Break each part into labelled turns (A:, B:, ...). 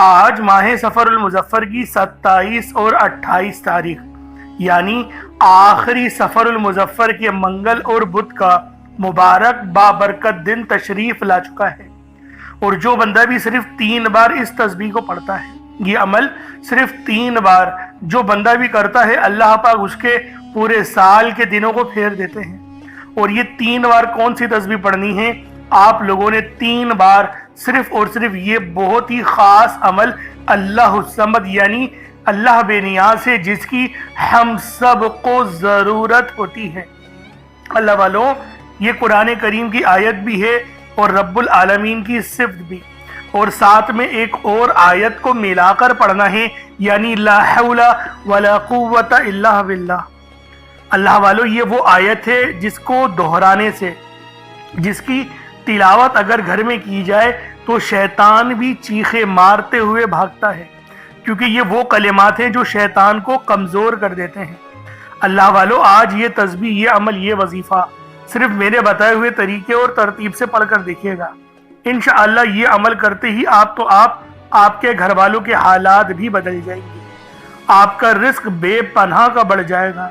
A: آج ماہ سفر المظفر کی 27 اور 28 تاریخ یعنی آخری سفر المظفر کے منگل اور بدھ کا مبارک بابرکت دن تشریف لا چکا ہے، اور جو بندہ بھی صرف 3 بار اس تسبیح کو پڑھتا ہے، یہ عمل صرف 3 بار جو بندہ بھی کرتا ہے، اللہ پاک اس کے پورے سال کے دنوں کو پھیر دیتے ہیں۔ اور یہ 3 بار کون سی تسبیح پڑھنی ہے؟ آپ لوگوں نے 3 بار صرف اور صرف یہ بہت ہی خاص عمل اللہ الصمد یعنی اللہ بے نیاز ہے، جس کی ہم سب کو ضرورت ہوتی ہے۔ اللہ والوں، یہ قرآن کریم کی آیت بھی ہے اور رب العالمین کی صفت بھی، اور ساتھ میں ایک اور آیت کو ملا کر پڑھنا ہے، یعنی لا حول ولا قوت الا باللہ۔ اللہ والوں، یہ وہ آیت ہے جس کو دہرانے سے، جس کی تلاوت اگر گھر میں کی جائے تو شیطان بھی چیخے مارتے ہوئے بھاگتا ہے، کیونکہ یہ وہ کلمات ہیں جو شیطان کو کمزور کر دیتے ہیں۔ اللہ والوں، آج یہ تسبیح، یہ عمل، یہ وظیفہ صرف میرے بتائے ہوئے طریقے اور ترتیب سے پڑھ کر دیکھیے گا۔ انشاءاللہ یہ عمل کرتے ہی آپ کے گھر والوں کے حالات بھی بدل جائیں گے، آپ کا رزق بے پناہ کا بڑھ جائے گا۔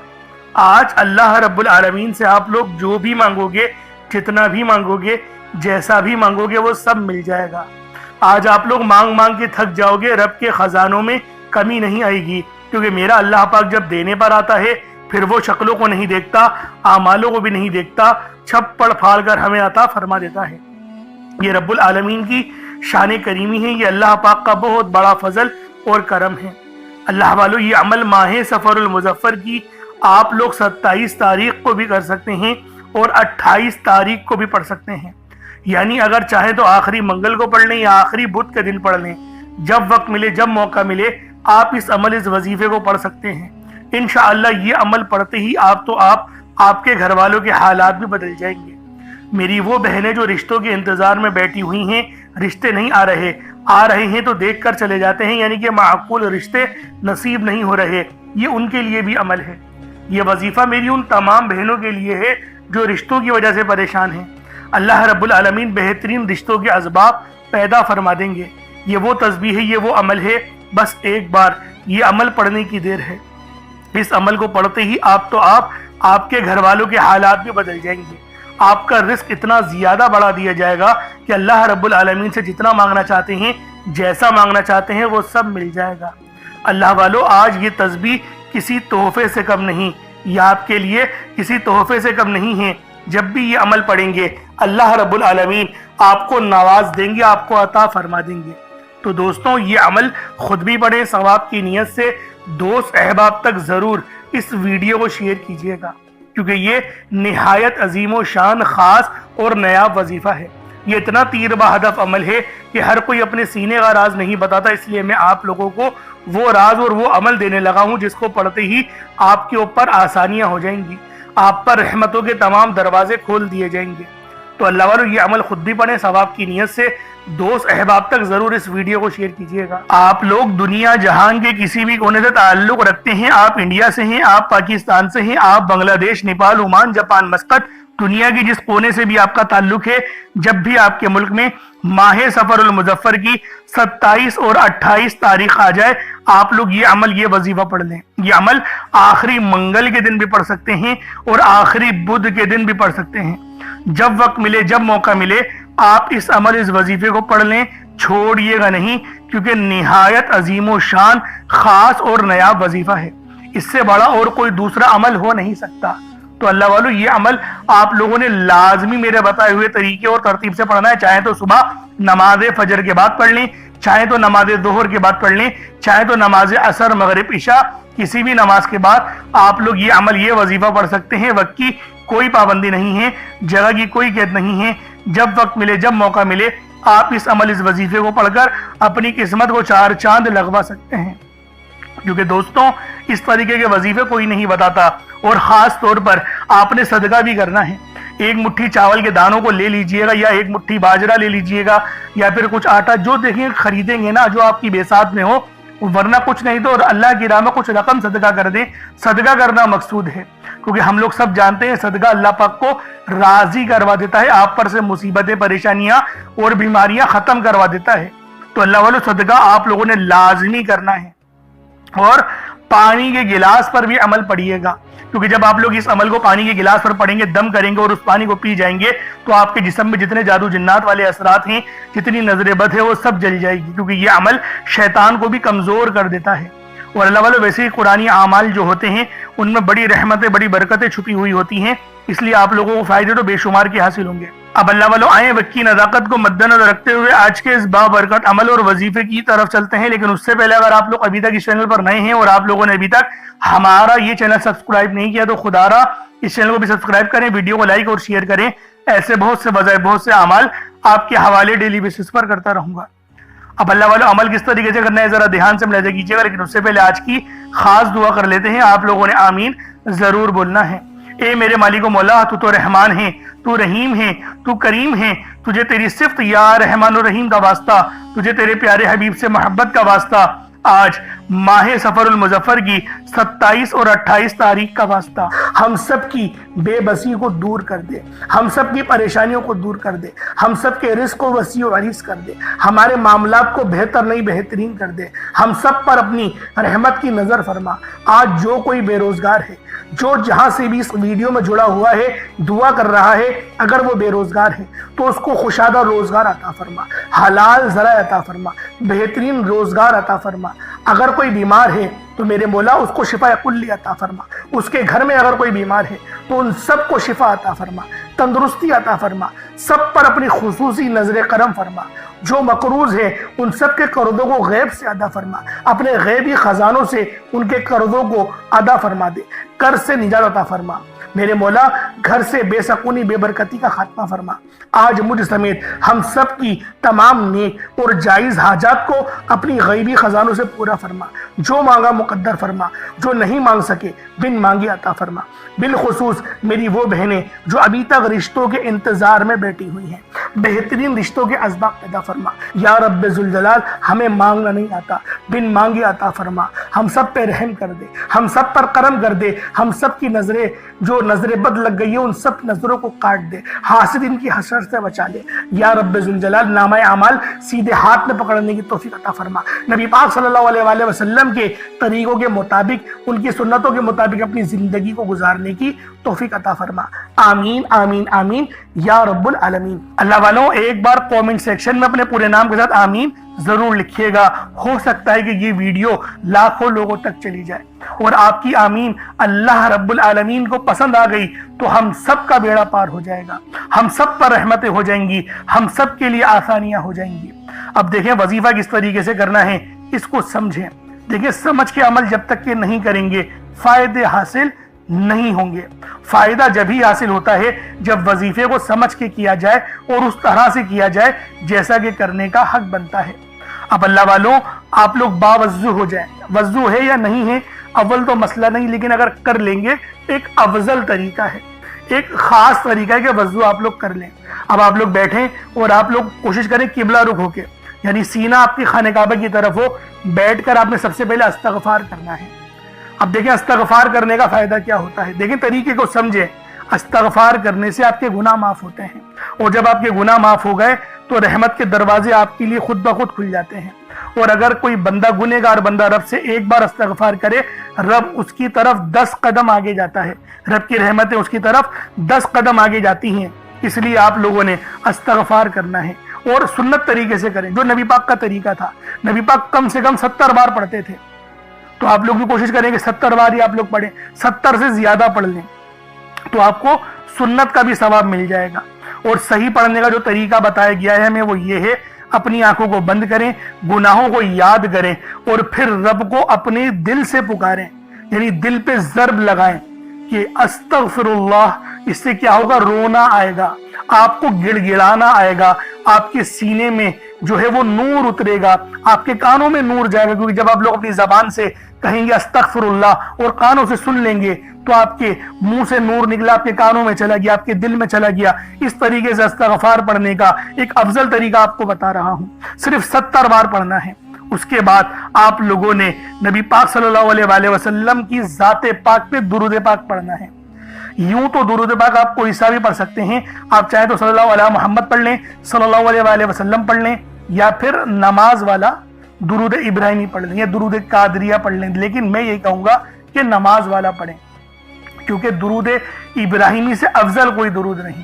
A: آج اللہ رب العالمین سے آپ لوگ جو بھی مانگو گے، جتنا بھی مانگو گے، جیسا بھی مانگو گے، وہ سب مل جائے گا۔ آج آپ لوگ مانگ مانگ کے تھک جاؤ گے، رب کے خزانوں میں کمی نہیں آئے گی، کیونکہ میرا اللہ پاک جب دینے پر آتا ہے پھر وہ شکلوں کو نہیں دیکھتا، اعمالوں کو بھی نہیں دیکھتا، چھپڑ پھاڑ کر ہمیں عطا فرما دیتا ہے۔ یہ رب العالمین کی شان کریمی ہے، یہ اللہ پاک کا بہت بڑا فضل اور کرم ہے۔ اللہ والو، یہ عمل ماہ سفر المظفر کی آپ لوگ 27 تاریخ کو بھی کر سکتے ہیں اور 28 تاریخ کو بھی پڑھ سکتے ہیں، یعنی اگر چاہیں تو آخری منگل کو پڑھ لیں یا آخری بدھ کے دن پڑھ لیں، جب وقت ملے، جب موقع ملے، آپ اس عمل، اس وظیفے کو پڑھ سکتے ہیں۔ انشاءاللہ یہ عمل پڑھتے ہی آپ کے گھر والوں کے حالات بھی بدل جائیں گے۔ میری وہ بہنیں جو رشتوں کے انتظار میں بیٹھی ہوئی ہیں، رشتے نہیں آ رہے ہیں تو دیکھ کر چلے جاتے ہیں، یعنی کہ معقول رشتے نصیب نہیں ہو رہے، یہ ان کے لیے بھی عمل ہے۔ یہ وظیفہ میری ان تمام بہنوں کے لیے ہے جو رشتوں کی وجہ سے پریشان ہیں۔ اللہ رب العالمین بہترین رشتوں کے اسباب پیدا فرما دیں گے۔ یہ وہ تسبیح ہے، یہ وہ عمل ہے، بس ایک بار یہ عمل پڑھنے کی دیر ہے۔ اس عمل کو پڑھتے ہی آپ کے گھر والوں کے حالات بھی بدل جائیں گے۔ آپ کا رزق اتنا زیادہ بڑھا دیا جائے گا کہ اللہ رب العالمین سے جتنا مانگنا چاہتے ہیں، جیسا مانگنا چاہتے ہیں، وہ سب مل جائے گا۔ اللہ والو، آج یہ تسبیح کسی تحفے سے کم نہیں، یہ آپ کے لیے کسی تحفے سے کم نہیں ہے۔ جب بھی یہ عمل پڑھیں گے، اللہ رب العالمین آپ کو نواز دیں گے، آپ کو عطا فرما دیں گے۔ تو دوستوں، یہ عمل خود بھی پڑھیں، ثواب کی نیت سے دوست احباب تک ضرور اس ویڈیو کو شیئر کیجیے گا، کیونکہ یہ نہایت عظیم و شان، خاص اور نایاب وظیفہ ہے۔ یہ اتنا تیر بہدف عمل ہے کہ ہر کوئی اپنے سینے کا راز نہیں بتاتا، اس لیے میں آپ لوگوں کو وہ راز اور وہ عمل دینے لگا ہوں جس کو پڑھتے ہی آپ کے اوپر آسانیاں ہو جائیں گی، آپ پر رحمتوں کے تمام دروازے کھول دیے جائیں گے۔ تو اللہ والو، یہ عمل خود بھی پڑھیں، ثواب کی نیت سے دوست احباب تک ضرور اس ویڈیو کو شیئر کیجیے گا۔ آپ لوگ دنیا جہان کے کسی بھی کونے سے تعلق رکھتے ہیں، آپ انڈیا سے ہیں، آپ پاکستان سے ہیں، آپ بنگلہ دیش، نیپال، عمان، جاپان، مسقط، دنیا کی جس کونے سے بھی آپ کا تعلق ہے، جب بھی آپ کے ملک میں ماہ سفر المظفر کی 27 اور 28 تاریخ آ جائے، آپ لوگ یہ عمل، یہ وظیفہ پڑھ لیں۔ یہ عمل آخری منگل کے دن بھی پڑھ سکتے ہیں اور آخری بدھ کے دن بھی پڑھ سکتے ہیں۔ جب وقت ملے، جب موقع ملے، آپ اس عمل، اس وظیفے کو پڑھ لیں، چھوڑیے گا نہیں، کیونکہ نہایت عظیم و شان، خاص اور نایاب وظیفہ ہے۔ اس سے بڑا اور کوئی دوسرا عمل ہو نہیں سکتا۔ تو اللہ والو، یہ عمل آپ لوگوں نے لازمی میرے بتائے ہوئے طریقے اور ترتیب سے پڑھنا ہے۔ چاہے تو صبح نماز فجر کے بعد پڑھ لیں، چاہے تو نماز ظہر کے بعد پڑھ لیں، چاہے تو نماز عصر، مغرب، عشاء، کسی بھی نماز کے بعد آپ لوگ یہ عمل، یہ وظیفہ پڑھ سکتے ہیں۔ وقت کی کوئی پابندی نہیں ہے، جگہ کی کوئی قید نہیں ہے۔ جب وقت ملے، جب موقع ملے، آپ اس عمل، اس وظیفے کو پڑھ کر اپنی قسمت کو 4 چاند لگوا سکتے ہیں، کیونکہ دوستوں، اس طریقے کے وظیفے کوئی نہیں بتاتا۔ اور خاص طور پر آپ نے صدقہ بھی کرنا ہے۔ ایک مٹھی چاول کے دانوں کو لے لیجئے گا، یا ایک مٹھی باجرہ لے لیجئے گا، یا پھر کچھ آٹا، جو دیکھیں خریدیں گے نا، جو آپ کی بیسات میں ہو، ورنہ کچھ نہیں تو اللہ کی راہ میں کچھ رقم صدقہ کر دیں۔ صدقہ کرنا مقصود ہے، کیونکہ ہم لوگ سب جانتے ہیں صدقہ اللہ پاک کو راضی کروا دیتا ہے، آپ پر سے مصیبتیں، پریشانیاں اور بیماریاں ختم کروا دیتا ہے۔ تو اللہ والو صدقہ آپ لوگوں نے لازمی کرنا ہے، اور پانی کے گلاس پر بھی عمل پڑھیے گا، کیونکہ جب آپ لوگ اس عمل کو پانی کے گلاس پر پڑھیں گے، دم کریں گے اور اس پانی کو پی جائیں گے، تو آپ کے جسم میں جتنے جادو جنات والے اثرات ہیں، جتنی نظر بد ہے، وہ سب جل جائے گی، کیونکہ یہ عمل شیطان کو بھی کمزور کر دیتا ہے۔ اور اللہ والو ویسے ہی قرآنی اعمال جو ہوتے ہیں ان میں بڑی رحمتیں، بڑی برکتیں چھپی ہوئی ہوتی ہیں، اس لیے آپ لوگوں کو فائدے تو بے شمار کے حاصل ہوں گے۔ اب اللہ والو آئیں وقت کی نزاکت کو مد نظر رکھتے ہوئے آج کے اس بابرکت عمل اور وظیفے کی طرف چلتے ہیں، لیکن اس سے پہلے اگر آپ لوگ ابھی تک اس چینل پر نئے ہیں اور آپ لوگوں نے ابھی تک ہمارا یہ چینل سبسکرائب نہیں کیا تو خدا را اس چینل کو بھی سبسکرائب کریں، ویڈیو کو لائک اور شیئر کریں، ایسے بہت سے بجائے بہت سے اعمال آپ کے حوالے ڈیلی بیسس پر کرتا رہوں گا۔ اب اللہ والو عمل کس طریقے سے کرنا ہے ذرا دھیان سے ملاحظہ کیجیے گا، لیکن اس سے پہلے آج کی خاص دعا کر لیتے ہیں۔ آپ لوگوں نے آمین ضرور بولنا ہے۔ اے میرے مالک و مولا، تو رحمان ہے، تو رحیم ہے، تو کریم ہے، تجھے تیری صفت یا رحمان و رحیم کا واسطہ، تجھے تیرے پیارے حبیب سے محبت کا واسطہ، آج ماہ سفر المظفر کی 27 اور 28 تاریخ کا واسطہ، ہم سب کی بے بسی کو دور کر دے، ہم سب کی پریشانیوں کو دور کر دے، ہم سب کے رزق کو وسیع و عریض کر دے، ہمارے معاملات کو بہتر نہیں بہترین کر دے، ہم سب پر اپنی رحمت کی نظر فرما۔ آج جو کوئی بے روزگار ہے، جو جہاں سے بھی اس ویڈیو میں جڑا ہوا ہے، دعا کر رہا ہے، اگر وہ بے روزگار ہے تو اس کو خوشادہ روزگار عطا فرما، حلال ذرائع عطا فرما، بہترین روزگار عطا فرما۔ اگر کوئی بیمار ہے تو میرے مولا اس کو شفا کلی عطا فرما، اس کے گھر میں اگر کوئی بیمار ہے تو ان سب کو شفا عطا فرما، تندرستی عطا فرما، سب پر اپنی خصوصی نظر کرم فرما۔ جو مقروض ہے ان سب کے قرضوں کو غیب سے ادا فرما، اپنے غیبی خزانوں سے ان کے قرضوں کو ادا فرما دے، قرض سے نجات عطا فرما۔ میرے مولا گھر سے بے سکونی بے برکتی کا خاتمہ فرما۔ آج مجھ سمیت ہم سب کی تمام نیک اور جائز حاجات کو اپنی غیبی خزانوں سے پورا فرما، جو مانگا مقدر فرما، جو نہیں مانگ سکے بن مانگے عطا فرما۔ بالخصوص میری وہ بہنیں جو ابھی تک رشتوں کے انتظار میں بیٹھی ہوئی ہیں، بہترین رشتوں کے اسباب پیدا فرما۔ یا رب ذوالجلال ہمیں مانگنا نہیں آتا، بن مانگے عطا فرما، ہم سب پہ رحم کر دے، ہم سب پر کرم کر دے، ہم سب کی نظریں جو نظر بد لگ گئی ہے ان سب نظروں کو کاٹ دے، حاسدین کی حسرت سے بچا لے۔ یا رب ذوالجلال نامہ اعمال سیدھے ہاتھ میں پکڑنے کی توفیق عطا فرما، نبی پاک صلی اللہ علیہ وآلہ وسلم کے طریقوں کے مطابق، ان کی سنتوں کے مطابق اپنی زندگی کو گزارنے کی توفیق عطا فرما۔ آمین آمین آمین یا رب العالمین۔ اللہ والوں ایک بار کومنٹ سیکشن میں اپنے پورے نام کے ساتھ آمین ضرور لکھیے گا، ہو سکتا ہے کہ یہ ویڈیو لاکھوں لوگوں تک چلی جائے، اور آپ کی آمین اللہ رب العالمین کو پسند آ گئی تو ہم سب کا بیڑا پار ہو جائے گا، ہم سب پر رحمتیں ہو جائیں گی، ہم سب کے لیے آسانیاں ہو جائیں گی۔ اب دیکھیں وظیفہ کس طریقے سے کرنا ہے، اس کو سمجھیں۔ دیکھیں سمجھ کے عمل جب تک کہ نہیں کریں گے فائدے حاصل نہیں ہوں گے۔ فائدہ جب ہی حاصل ہوتا ہے جب وظیفے کو سمجھ کے کیا جائے اور اس طرح سے کیا جائے جیسا کہ کرنے کا حق بنتا ہے۔ اب اللہ والوں آپ لوگ باوضو ہو جائیں، وضو ہے یا نہیں ہے اول تو مسئلہ نہیں، لیکن اگر کر لیں گے ایک افضل طریقہ ہے، ایک خاص طریقہ ہے کہ وضو آپ لوگ کر لیں۔ اب آپ لوگ بیٹھیں اور آپ لوگ کوشش کریں قبلہ رخ ہو کے، یعنی سینہ آپ کی خانہ کعبہ کی طرف ہو، بیٹھ کر آپ نے سب سے پہلے استغفار کرنا ہے۔ اب دیکھیں استغفار کرنے کا فائدہ کیا ہوتا ہے، دیکھیں طریقے کو سمجھیں۔ استغفار کرنے سے آپ کے گناہ معاف ہوتے ہیں، اور جب آپ کے گناہ معاف ہو گئے تو رحمت کے دروازے آپ کے لیے خود بخود کھل جاتے ہیں۔ اور اگر کوئی بندہ گنہگار بندہ رب سے ایک بار استغفار کرے، رب اس کی طرف 10 قدم آگے جاتا ہے، رب کی رحمتیں اس کی طرف 10 قدم آگے جاتی ہیں۔ اس لیے آپ لوگوں نے استغفار کرنا ہے اور سنت طریقے سے کریں، جو نبی پاک کا طریقہ تھا۔ نبی پاک کم سے کم 70 بار پڑھتے تھے، تو آپ لوگ بھی کوشش کریں کہ 70 بار ہی آپ لوگ پڑھیں، 70 سے زیادہ پڑھ لیں تو آپ کو سنت کا بھی ثواب مل جائے گا۔ اور صحیح پڑھنے کا جو طریقہ بتایا گیا ہے ہمیں وہ یہ ہے، اپنی آنکھوں کو بند کریں، گناہوں کو یاد کریں اور پھر رب کو اپنے دل سے پکاریں، یعنی دل پہ ضرب لگائیں کہ استغفر اللہ۔ اس سے کیا ہوگا، رونا آئے گا، آپ کو گڑ گڑانا آئے گا، آپ کے سینے میں جو ہے وہ نور اترے گا، آپ کے کانوں میں نور جائے گا، کیونکہ جب آپ لوگ اپنی زبان سے کہیں گے استغفر اللہ اور کانوں سے سن لیں گے تو آپ کے منہ سے نور نکلا، آپ کے کانوں میں چلا گیا، آپ کے دل میں چلا گیا۔ اس طریقے سے استغفار پڑھنے کا ایک افضل طریقہ آپ کو بتا رہا ہوں، صرف 70 بار پڑھنا ہے۔ اس کے بعد آپ لوگوں نے نبی پاک صلی اللہ علیہ وآلہ وسلم کی ذات پاک پہ درود پاک پڑھنا ہے۔ یوں تو درود پاک آپ کوئی سا بھی پڑھ سکتے ہیں، آپ چاہیں تو صلی اللہ علیہ محمد پڑھ لیں، صلی اللہ علیہ وآلہ وسلم پڑھ لیں، یا پھر نماز والا درود ابراہیمی پڑھ لیں یا درود قادریہ پڑھ لیں، لیکن میں یہ کہوں گا کہ نماز والا پڑھیں، کیونکہ درود ابراہیمی سے افضل کوئی درود نہیں۔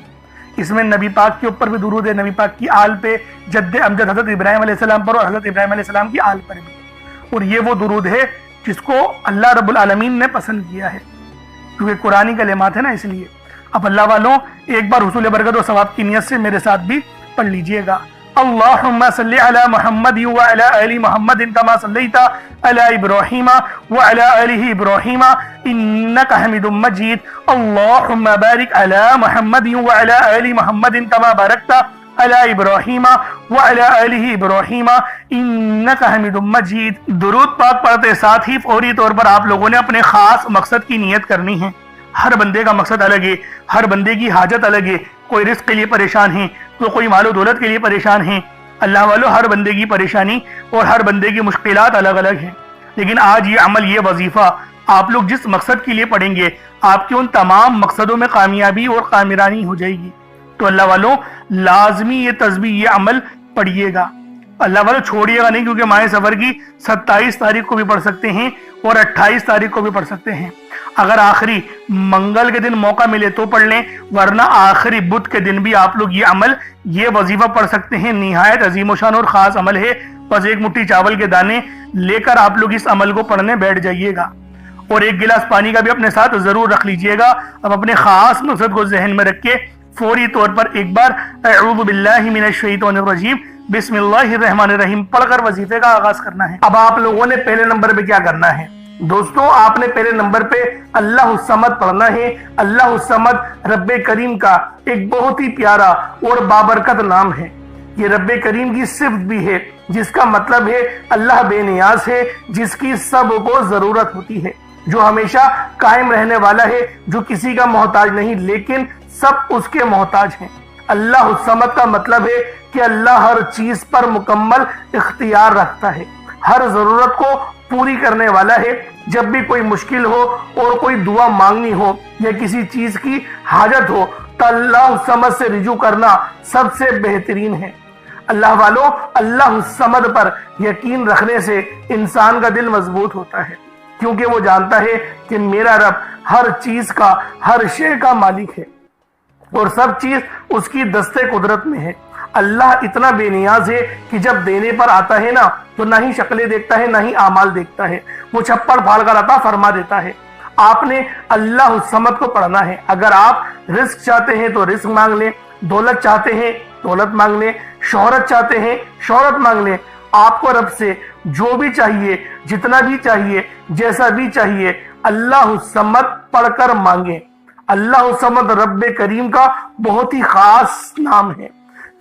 A: اس میں نبی پاک کے اوپر بھی درود ہے، نبی پاک کی آل پہ، جد امجد حضرت ابراہیم علیہ السلام پر اور حضرت ابراہیم علیہ السلام کی آل پر بھی، اور یہ وہ درود ہے جس کو اللہ رب العالمین نے پسند کیا ہے، کیونکہ قرآنی کلمات ہے نا، اس لیے۔ اب اللہ والوں ایک بار حصول برکت و ثواب کی نیت سے میرے ساتھ بھی پڑھ لیجئے گا۔ اللہم صلی علی محمد وعلی آل محمد کما صلیت علی ابراہیم وعلی آل ابراہیم انک حمید مجید۔ اللہم بارک علی محمد وعلی آل محمد کما بارکت علی ابراہیم وعلی آل ابراہیم انک حمید مجید۔ درود پاک پڑھتے ساتھ ہی فوری طور پر آپ لوگوں نے اپنے خاص مقصد کی نیت کرنی ہے۔ ہر بندے کا مقصد الگ ہے، ہر بندے کی حاجت الگ ہے، کوئی رزق کے لیے پریشان ہے تو کوئی مال و دولت کے لیے پریشان ہے۔ اللہ والو ہر بندے کی پریشانی اور ہر بندے کی مشکلات الگ الگ ہیں، لیکن آج یہ عمل، یہ وظیفہ آپ لوگ جس مقصد کے لیے پڑھیں گے آپ کے ان تمام مقصدوں میں کامیابی اور کامرانی ہو جائے گی۔ تو اللہ والوں لازمی یہ تسبیح، یہ عمل پڑھیے گا، اللہ والوں چھوڑیے گا نہیں، کیونکہ ماہ سفر کی 27 تاریخ کو بھی پڑھ سکتے ہیں اور 28 تاریخ کو بھی پڑھ سکتے ہیں۔ اگر آخری منگل کے دن موقع ملے تو پڑھ لیں، ورنہ آخری بدھ کے دن بھی آپ لوگ یہ عمل، یہ وظیفہ پڑھ سکتے ہیں۔ نہایت عظیم و شان اور خاص عمل ہے، بس ایک مٹھی چاول کے دانے لے کر آپ لوگ اس عمل کو پڑھنے بیٹھ جائیے گا، اور ایک گلاس پانی کا بھی اپنے ساتھ ضرور رکھ لیجئے گا۔ اب اپنے خاص مقصد کو ذہن میں رکھ کے فوری طور پر ایک بار اعوذ باللہ من الشیطان الرجیم بسم اللہ الرحمن الرحیم پڑھ کر وظیفے کا آغاز کرنا ہے۔ اب آپ لوگوں نے پہلے نمبر پہ کیا کرنا ہے دوستوں؟ آپ نے پہلے نمبر پہ اللہ الصمد پڑھنا ہے۔ اللہ الصمد رب کریم کا ایک بہت ہی پیارا اور بابرکت نام ہے۔ یہ رب کریم کی صفت بھی ہے، جس کا مطلب ہے اللہ بے نیاز ہے، جس کی سب کو ضرورت ہوتی ہے، جو ہمیشہ قائم رہنے والا ہے، جو کسی کا محتاج نہیں لیکن سب اس کے محتاج ہیں۔ اللہ الصمد کا مطلب ہے کہ اللہ ہر چیز پر مکمل اختیار رکھتا ہے، ہر ضرورت کو پوری کرنے والا ہے۔ جب بھی کوئی مشکل ہو اور کوئی دعا مانگنی ہو یا کسی چیز کی حاجت ہو تو اللہ الصمد سے رجوع کرنا سب سے بہترین ہے۔ اللہ والو اللہ الصمد پر یقین رکھنے سے انسان کا دل مضبوط ہوتا ہے، کیونکہ وہ جانتا ہے کہ میرا رب ہر چیز کا، ہر شے کا مالک ہے اور سب چیز اس کی دستے قدرت میں ہے۔ اللہ اتنا بے نیاز ہے کہ جب دینے پر آتا ہے نا تو نہ ہی شکلیں دیکھتا ہے نہ ہی اعمال دیکھتا ہے، وہ چھپڑ پھاڑ کر عطا فرما دیتا ہے۔ آپ نے اللہ الصمد کو پڑھنا ہے۔ اگر آپ رزق چاہتے ہیں تو رزق مانگ لیں، دولت چاہتے ہیں دولت مانگ لیں، شہرت چاہتے ہیں شہرت مانگ لیں۔ آپ کو رب سے جو بھی چاہیے، جتنا بھی چاہیے، جیسا بھی چاہیے، اللہ الصمد پڑھ کر مانگیں۔ اللہ الصمد رب کریم کا بہت ہی خاص نام ہے،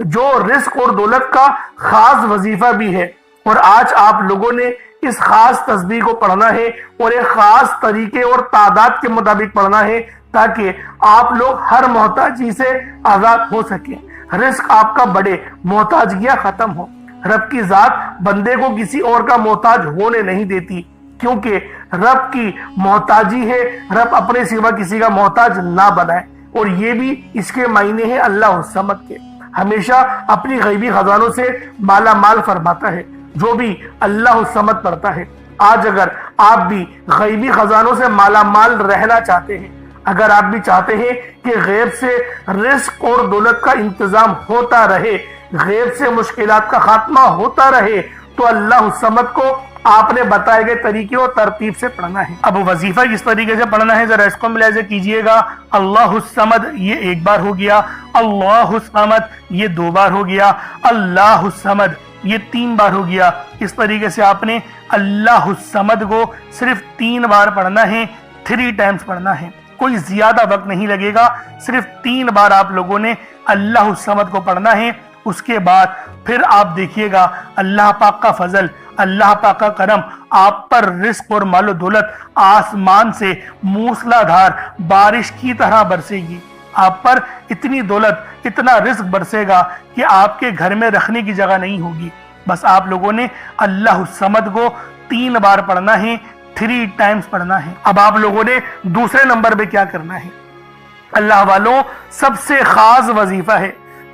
A: جو رزق اور دولت کا خاص وظیفہ بھی ہے، اور آج آپ لوگوں نے اس خاص تسبیح کو پڑھنا ہے اور ایک خاص طریقے اور تعداد کے مطابق پڑھنا ہے تاکہ آپ لوگ ہر محتاجی سے آزاد ہو سکیں، رزق آپ کا بڑھے، محتاجیاں ختم ہو۔ رب کی ذات بندے کو کسی اور کا محتاج ہونے نہیں دیتی، کیونکہ رب کی محتاجی ہے، رب اپنے سوا کسی کا محتاج نہ بنائے، اور یہ بھی اس کے معنی ہیں اللہ الصمد کے۔ ہمیشہ اپنی غیبی خزانوں سے مالا مال فرماتا ہے جو بھی اللہ الصمد پڑھتا ہے۔ آج اگر آپ بھی غیبی خزانوں سے مالا مال رہنا چاہتے ہیں، اگر آپ بھی چاہتے ہیں کہ غیب سے رزق اور دولت کا انتظام ہوتا رہے، غیب سے مشکلات کا خاتمہ ہوتا رہے، تو اللہ الصمد کو آپ نے بتائے گئے طریقے اور ترتیب سے پڑھنا ہے۔ اب وظیفہ کس طریقے سے پڑھنا ہے ذرا اس کو ملاحظہ کیجئے گا۔ اللہ الصمد یہ ایک بار ہو گیا، اللہ الصمد یہ 2 بار ہو گیا، اللہ الصمد یہ 3 بار ہو گیا۔ اس طریقے سے آپ نے اللہ الصمد کو صرف 3 بار پڑھنا ہے، 3 ٹائمز پڑھنا ہے، کوئی زیادہ وقت نہیں لگے گا، صرف 3 بار آپ لوگوں نے اللہ الصمد کو پڑھنا ہے۔ اس کے بعد پھر آپ دیکھیے گا اللہ پاک کا فضل، اللہ پاک کا کرم، آپ پر رزق اور مال و دولت آسمان سے موسلا دھار بارش کی طرح برسے گی۔ آپ پر اتنی دولت، اتنا رزق برسے گا کہ آپ کے گھر میں رکھنے کی جگہ نہیں ہوگی۔ بس آپ لوگوں نے اللہ الصمد کو 3 بار پڑھنا ہے، 3 ٹائمز پڑھنا ہے۔ اب آپ لوگوں نے دوسرے نمبر پہ کیا کرنا ہے؟ اللہ والوں سب سے خاص وظیفہ ہے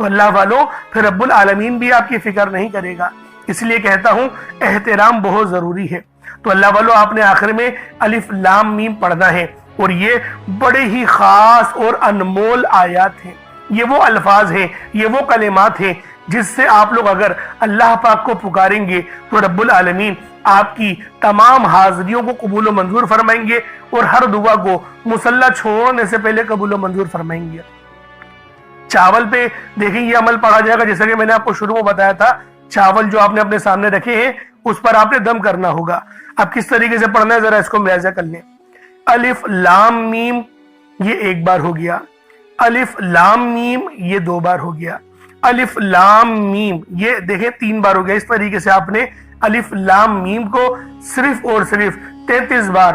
A: تو اللہ والوں پھر رب العالمین بھی آپ کی فکر نہیں کرے گا. اس لیے کہتا ہوں احترام بہت ضروری ہے. تو اللہ والوں آپ نے آخر میں الف لام میم پڑھنا ہے، اور یہ بڑے ہی خاص اور انمول آیات ہیں. یہ وہ الفاظ ہیں، یہ وہ کلمات ہیں جس سے آپ لوگ اگر اللہ پاک کو پکاریں گے تو رب العالمین آپ کی تمام حاضریوں کو قبول و منظور فرمائیں گے، اور ہر دعا کو مصلی چھوڑنے سے پہلے قبول و منظور فرمائیں گے. چاول پہ دیکھیں یہ عمل پڑھا جائے گا، جیسا کہ میں نے آپ کو شروع میں بتایا تھا. چاول جو آپ نے اپنے سامنے رکھے ہیں اس پر آپ نے دم کرنا ہوگا. اب کس طریقے سے پڑھنا ہے ذرا اس کو ملاحظہ کر لیں. الف لام میم یہ ایک بار ہو گیا، الف لام میم یہ 2 بار ہو گیا، الف لام میم یہ دیکھیں 3 بار ہو گیا. اس طریقے سے آپ نے الف لام میم کو صرف اور صرف 33 بار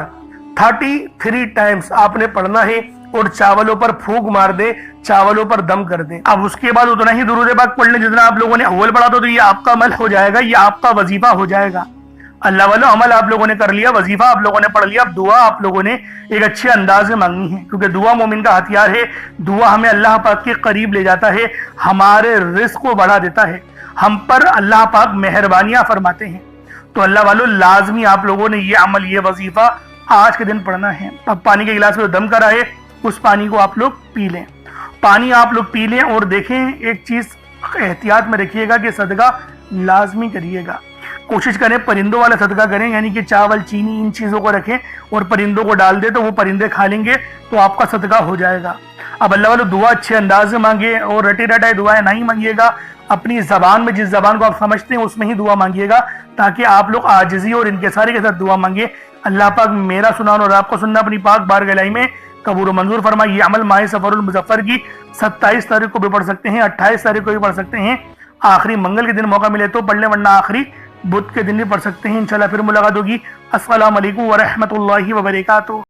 A: 33 ٹائمز آپ نے پڑھنا ہے، اور چاولوں پر پھونک مار دیں، چاولوں پر دم کر دیں. اب اس کے بعد اتنا ہی درود پاک پڑھ لیں جتنا آپ لوگوں نے اول پڑھا تو یہ آپ کا عمل ہو جائے گا، یہ آپ کا وظیفہ ہو جائے گا. اللہ والا عمل آپ لوگوں نے کر لیا، وظیفہ آپ لوگوں نے پڑھ لیا. اب دعا آپ لوگوں نے ایک اچھے انداز میں مانگنی ہے، کیونکہ دعا مومن کا ہتھیار ہے. دعا ہمیں اللہ پاک کے قریب لے جاتا ہے، ہمارے رزق کو بڑھا دیتا ہے، ہم پر اللہ پاک مہربانیاں فرماتے ہیں. تو اللہ والوں لازمی آپ لوگوں نے یہ عمل، یہ وظیفہ آج کے دن پڑھنا ہے. اب پانی کے گلاس میں دم کرا ہے، اس پانی کو آپ لوگ پی لیں. پانی آپ لوگ پی لیں، اور دیکھیں ایک چیز احتیاط میں رکھیے گا کہ صدقہ لازمی کریے گا. کوشش کریں پرندوں والا صدقہ کریں، یعنی کہ چاول چینی ان چیزوں کو رکھیں اور پرندوں کو ڈال دیں تو وہ پرندے کھا لیں گے تو آپ کا صدقہ ہو جائے گا. اب اللہ والوں دعا اچھے انداز میں مانگے، اور رٹی رٹائے دعائیں نہیں مانگیے گا. اپنی زبان میں جس زبان کو آپ سمجھتے ہیں اس میں ہی دعا مانگیے گا، تاکہ آپ لوگ عاجزی اور انکساری کے ساتھ دعا مانگے. اللہ پاک میرا سنانا اور آپ کو سننا اپنی پاک بارگاہ الہی میں قبول و منظور فرمائے. یہ عمل ماہ سفر المظفر کی 27 تاریخ کو بھی پڑھ سکتے ہیں، 28 تاریخ کو بھی پڑھ سکتے ہیں. آخری منگل کے دن موقع ملے تو پڑھ لیں، ورنہ آخری بدھ کے دن بھی پڑھ سکتے ہیں. انشاءاللہ پھر ملاقات ہوگی. السلام علیکم ورحمۃ اللہ وبرکاتہ.